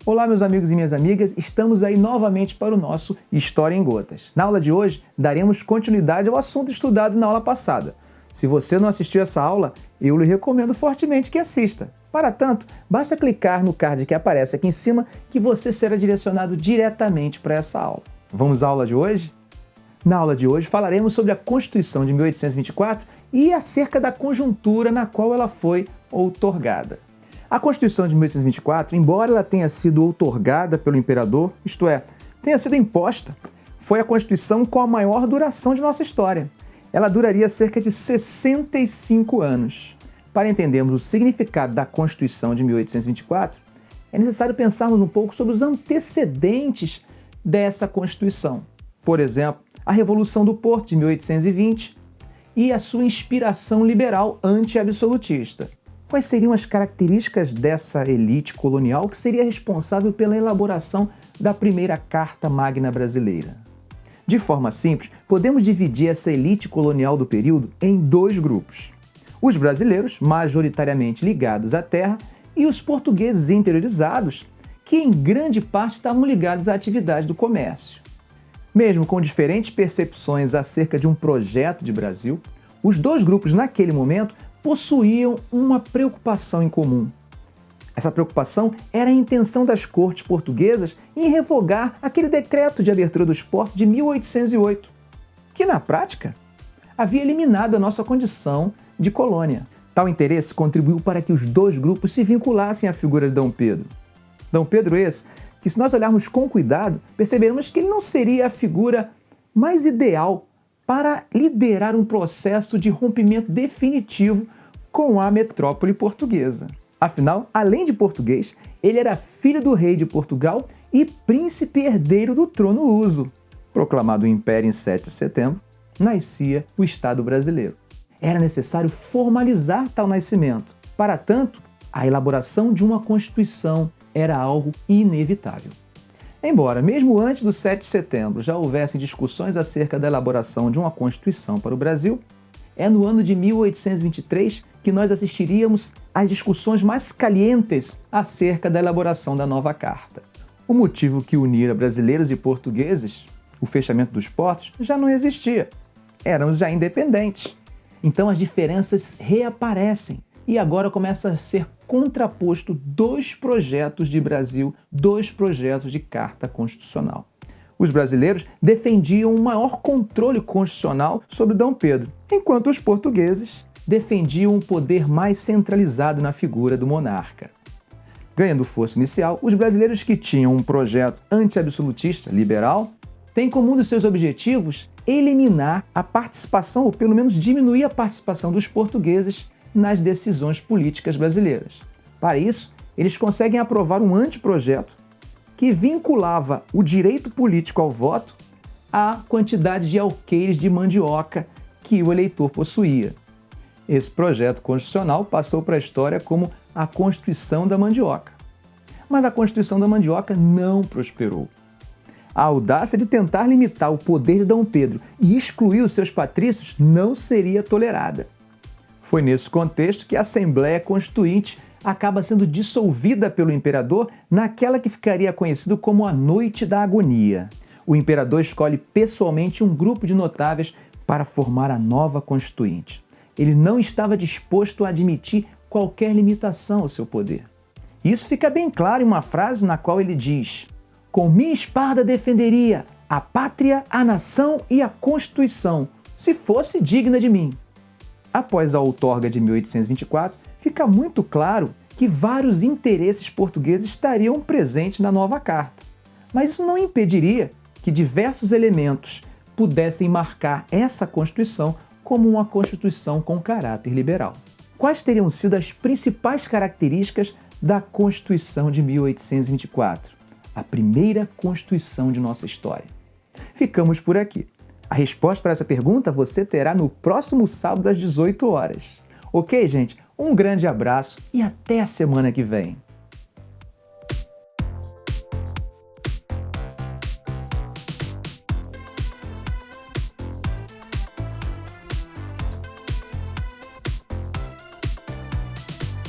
Olá, meus amigos e minhas amigas, estamos aí novamente para o nosso História em Gotas. Na aula de hoje, daremos continuidade ao assunto estudado na aula passada. Se você não assistiu essa aula, eu lhe recomendo fortemente que assista. Para tanto, basta clicar no card que aparece aqui em cima que você será direcionado diretamente para essa aula. Vamos à aula de hoje? Na aula de hoje falaremos sobre a Constituição de 1824 e acerca da conjuntura na qual ela foi outorgada. A Constituição de 1824, embora ela tenha sido outorgada pelo imperador, isto é, tenha sido imposta, foi a Constituição com a maior duração de nossa história. Ela duraria cerca de 65 anos. Para entendermos o significado da Constituição de 1824, é necessário pensarmos um pouco sobre os antecedentes dessa Constituição. Por exemplo, a Revolução do Porto de 1820 e a sua inspiração liberal anti-absolutista. Quais seriam as características dessa elite colonial que seria responsável pela elaboração da primeira Carta Magna Brasileira? De forma simples, podemos dividir essa elite colonial do período em dois grupos. Os brasileiros, majoritariamente ligados à terra, e os portugueses interiorizados, que em grande parte estavam ligados à atividade do comércio. Mesmo com diferentes percepções acerca de um projeto de Brasil, os dois grupos naquele momento possuíam uma preocupação em comum. Essa preocupação era a intenção das cortes portuguesas em revogar aquele decreto de abertura dos portos de 1808, que na prática havia eliminado a nossa condição de colônia. Tal interesse contribuiu para que os dois grupos se vinculassem à figura de D. Pedro. D. Pedro esse, que se nós olharmos com cuidado, perceberemos que ele não seria a figura mais ideal para liderar um processo de rompimento definitivo com a metrópole portuguesa. Afinal, além de português, ele era filho do rei de Portugal e príncipe herdeiro do trono luso. Proclamado o Império em 7 de setembro, nascia o Estado brasileiro. Era necessário formalizar tal nascimento. Para tanto, a elaboração de uma Constituição era algo inevitável. Embora, mesmo antes do 7 de setembro, já houvessem discussões acerca da elaboração de uma Constituição para o Brasil, é no ano de 1823 que nós assistiríamos às discussões mais calientes acerca da elaboração da nova Carta. O motivo que unia brasileiros e portugueses, o fechamento dos portos, já não existia. Éramos já independentes. Então as diferenças reaparecem e agora começa a ser contraposto dois projetos de Brasil, dois projetos de Carta Constitucional. Os brasileiros defendiam um maior controle constitucional sobre D. Pedro, enquanto os portugueses defendiam um poder mais centralizado na figura do monarca. Ganhando força inicial, os brasileiros que tinham um projeto anti-absolutista, liberal, têm como um dos seus objetivos eliminar a participação, ou pelo menos diminuir a participação dos portugueses nas decisões políticas brasileiras. Para isso, eles conseguem aprovar um anteprojeto que vinculava o direito político ao voto à quantidade de alqueires de mandioca que o eleitor possuía. Esse projeto constitucional passou para a história como a Constituição da Mandioca. Mas a Constituição da Mandioca não prosperou. A audácia de tentar limitar o poder de D. Pedro e excluir os seus patrícios não seria tolerada. Foi nesse contexto que a Assembleia Constituinte acaba sendo dissolvida pelo imperador naquela que ficaria conhecido como a Noite da Agonia. O imperador escolhe pessoalmente um grupo de notáveis para formar a nova Constituinte. Ele não estava disposto a admitir qualquer limitação ao seu poder. Isso fica bem claro em uma frase na qual ele diz: "Com minha espada defenderia a pátria, a nação e a Constituição, se fosse digna de mim." Após a outorga de 1824, fica muito claro que vários interesses portugueses estariam presentes na nova Carta. Mas isso não impediria que diversos elementos pudessem marcar essa Constituição como uma Constituição com caráter liberal. Quais teriam sido as principais características da Constituição de 1824? A primeira Constituição de nossa história. Ficamos por aqui. A resposta para essa pergunta você terá no próximo sábado às 18 horas. Ok, gente? Um grande abraço e até a semana que vem.